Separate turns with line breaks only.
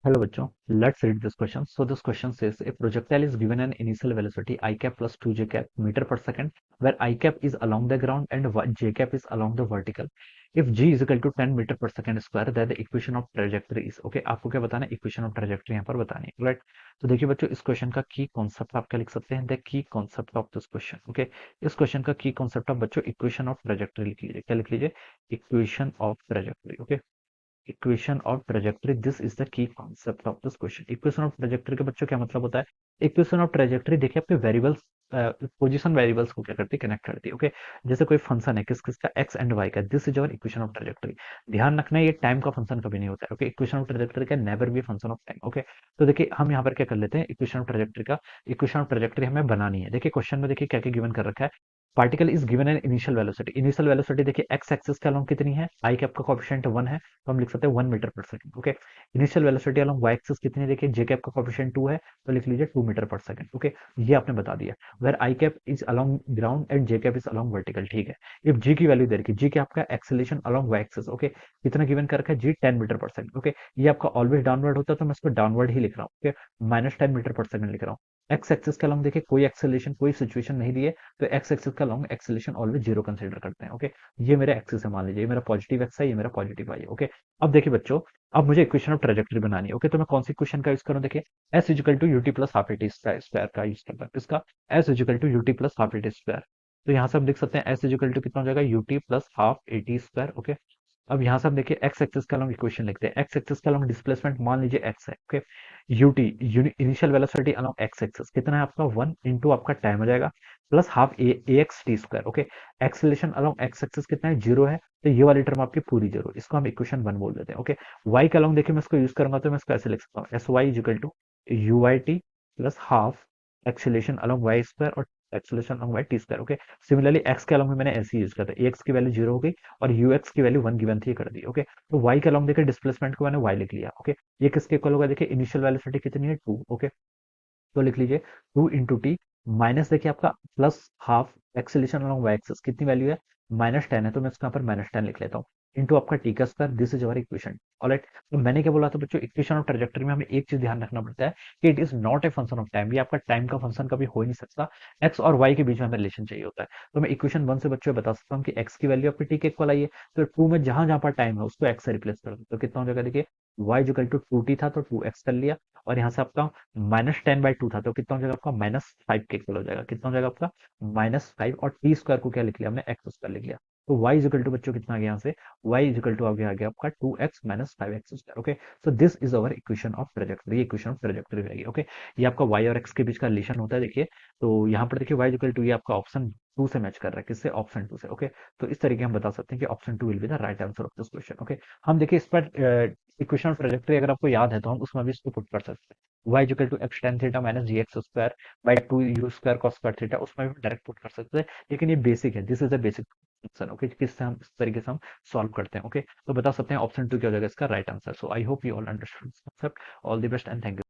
Hello बच्चों, let's read this question. So this question says a projectile is given an initial velocity I cap plus 2j cap meter per second, where I cap is along the ground and j cap is along the vertical. If g is equal to 10 meter per second square, then the equation of trajectory is okay. आपको क्या बताना है? Equation of trajectory यहाँ पर बतानी है, right? तो देखिए बच्चों, इस क्वेश्चन का की कॉन्सेप्ट आप क्या लिख सकते हैं? The key concept of this question, okay. इस क्वेश्चन का की कॉन्सेप्ट ऑफ बच्चों इक्वेशन ऑफ ट्रेजेक्टरी लिख लीजिए। क्या लिख लीजिए? Equation of trajectory, okay. Equation of trajectory, this is the key concept of this question. Equation of trajectory का बच्चों क्या मतलब होता है? इक्वेशन ऑफ ट्रेजेक्टरी देखिए आपके वेरिएबल्स, पोजीशन वेरिएबल्स को क्या करती है? कनेक्ट करती है, ओके। जैसे कोई फंक्शन है किस किसका, एक्स एंड वाई का, this is our equation of trajectory. ध्यान रखना ये टाइम का फंक्शन कभी नहीं होता है, ओके। इक्वेशन ऑफ ट्रेजेक्टरी का never be function of time, okay. तो देखिए हम यहाँ पर क्या कर लेते हैं, इक्वेशन ऑफ ट्रेजेक्टरी का, इक्वेशन ऑफ ट्रेजेक्टरी हमें बनानी है। देखिए क्वेश्चन में देखिए क्या क्या गिवन कर रखा है। Particle is given an initial velocity. Initial velocity देखिए एक्स एक्सिस के अलोंग कितनी है? आई कैप का कोएफिशिएंट 1 है, तो हम लिख सकते हैं 1 मीटर पर second, okay. Initial velocity along Y axis कितनी है? देखिए जे कैप का कोएफिशिएंट 2 है, तो लिख लीजिए 2 मीटर पर सेकंड, ओके। ये आपने बता दिया। Where I cap is along ground and J cap is along vertical, ठीक है। इफ जी की वैल्यू दे रखी, जी क्या आपका acceleration along Y axis, okay. कितना गिवन कर रखा है? जी 10 मीटर पर सेकंड, ओके। ये आपका ऑलवेज डाउनवर्ड होता है, तो मैं इसको डाउनवर्ड ही लिख रहा हूँ, ओके। -10 मीटर पर सेकंड लिख रहा हूँ। एक्स एक्सिस के अलोंग देखिए कोई एक्सेलरेशन, कोई सिचुएशन नहीं दी है, तो एक्स एक्सिस का long acceleration always zero consider करते हैं, ओके। ये मेरा एक्सिस है, मान लीजिए ये मेरा पॉजिटिव एक्स है, ये मेरा पॉजिटिव वाई है, ओके। अब देखिए बच्चों, अब मुझे इक्वेशन ऑफ ट्रेजेक्टरी बनानी है, ओके। तो मैं कौन सी इक्वेशन का यूज करूं? देखिए S is equal to UT plus half eighty square का यूज करता है। किसका? S is equal to UT plus half eighty square. तो यहाँ से हम लिख सकते हैं एस इजिकल टू कितना हो जाएगा? U t plus half eighty square, okay. अब यहाँ से हम देखिए एक्स एक्सिस का लॉन्ग इक्वेशन लिखते हैं। एक्स एक्सिस का लॉन्ग डिस्प्लेसमेंट मान लीजिए एक्स है, ओके। U t initial velocity along X axis कितना है आपका? 1 इंटू आपका टाइम हो जाएगा plus half A X T square, okay. Acceleration along X axis कितना है? 0 है, तो ये वाली टर्म आपकी पूरी 0, इसको हम इक्वेशन 1 बोल देते हैं, ओके। वाई का अलॉन्ग देखिए मैं इसको यूज करूंगा, तो मैं इसको ऐसे लिख सकता हूँ, S Y equal to U Y T plus half acceleration along Y square और acceleration along Y T square, okay. Similarly X के अलॉन्ग में मैंने ऐसे यूज किया था, एक्स की वैल्यू 0 हो गई और यू एक्स की वैल्यू 1 गिवन थी, कर दी, ओके। तो वाई के अलॉन्ग देखिए डिस्प्लेसमेंट को मैंने वाई लिख लिया, ओके। ये किसके इक्वल होगा? देखिए इनिशियल वेलोसिटी कितनी है? 2, ओके। तो लिख लीजिए 2 इंटू टी माइनस देखिए आपका plus half acceleration along Y axis कितनी वैल्यू है? -10 है, तो मैं इसको यहाँ पर -10 लिख लेता हूँ इंटू आपका टी का square, this is our equation, alright. तो मैंने क्या बोला था बच्चों, इक्वेशन ऑफ ट्रेजेक्टरी में हमें एक चीज ध्यान रखना पड़ता है कि it is not a function of time. ये आपका टाइम का फंक्शन कभी हो ही नहीं सकता। एक्स और वाई के बीच में हमें रिलेशन चाहिए होता है। तो मैं इक्वेशन 1 से बच्चों बता सकता हूँ कि एक्स की वैल्यू आपकी टी के इक्वल आई है, तो 2 में जहां जहां पर टाइम है उसको एक्स से रिप्लेस कर दो, तो कितना हो जाएगा? देखिए वाई इक्वल टू 2t था, तो 2x कर लिया, और यहाँ से आपका -10/2 था, तो कितना हो जाएगा आपका? -5 के इक्वल हो जाएगा। कितना हो जाएगा आपका? -5, और टी स्क्वायर को क्या लिख लिया हमने? एक्स स्क्वायर लिख लिया। तो y इज इक्वल टू बच्चों कितना आ गया यहाँ से? y इज इक्वल टू आ गया आपका 2x - 5x square, okay. So this is our equation of trajectory, equation of trajectory रहेगी, ओके। ये आपका y और x के बीच का रिलेशन होता है, देखिए। तो यहाँ पर देखिए y इज इक्वल टू, ये आपका ऑप्शन 2 से मैच कर रहा है, किससे? ऑप्शन 2 से, ओके। तो इस तरीके हम बता सकते हैं कि option 2 will be the right answer of this question, okay. हम देखिए इस पर इक्वेशन ऑफ ट्रेजेक्टरी अगर आपको याद है तो हम उसमें भी इसको पुट कर सकते हैं। y equal to X tan theta minus g X square by 2 U square cos square theta, उसमें भी डायरेक्ट पुट कर सकते हैं। लेकिन ये बेसिक है, this is the basic function, okay. किससे हम इस तरीके से हम सॉल्व करते हैं, ओके। तो बता सकते हैं ऑप्शन 2 क्या हो जाएगा इसका right answer. So I hope you all understood concept. All the best and thank you.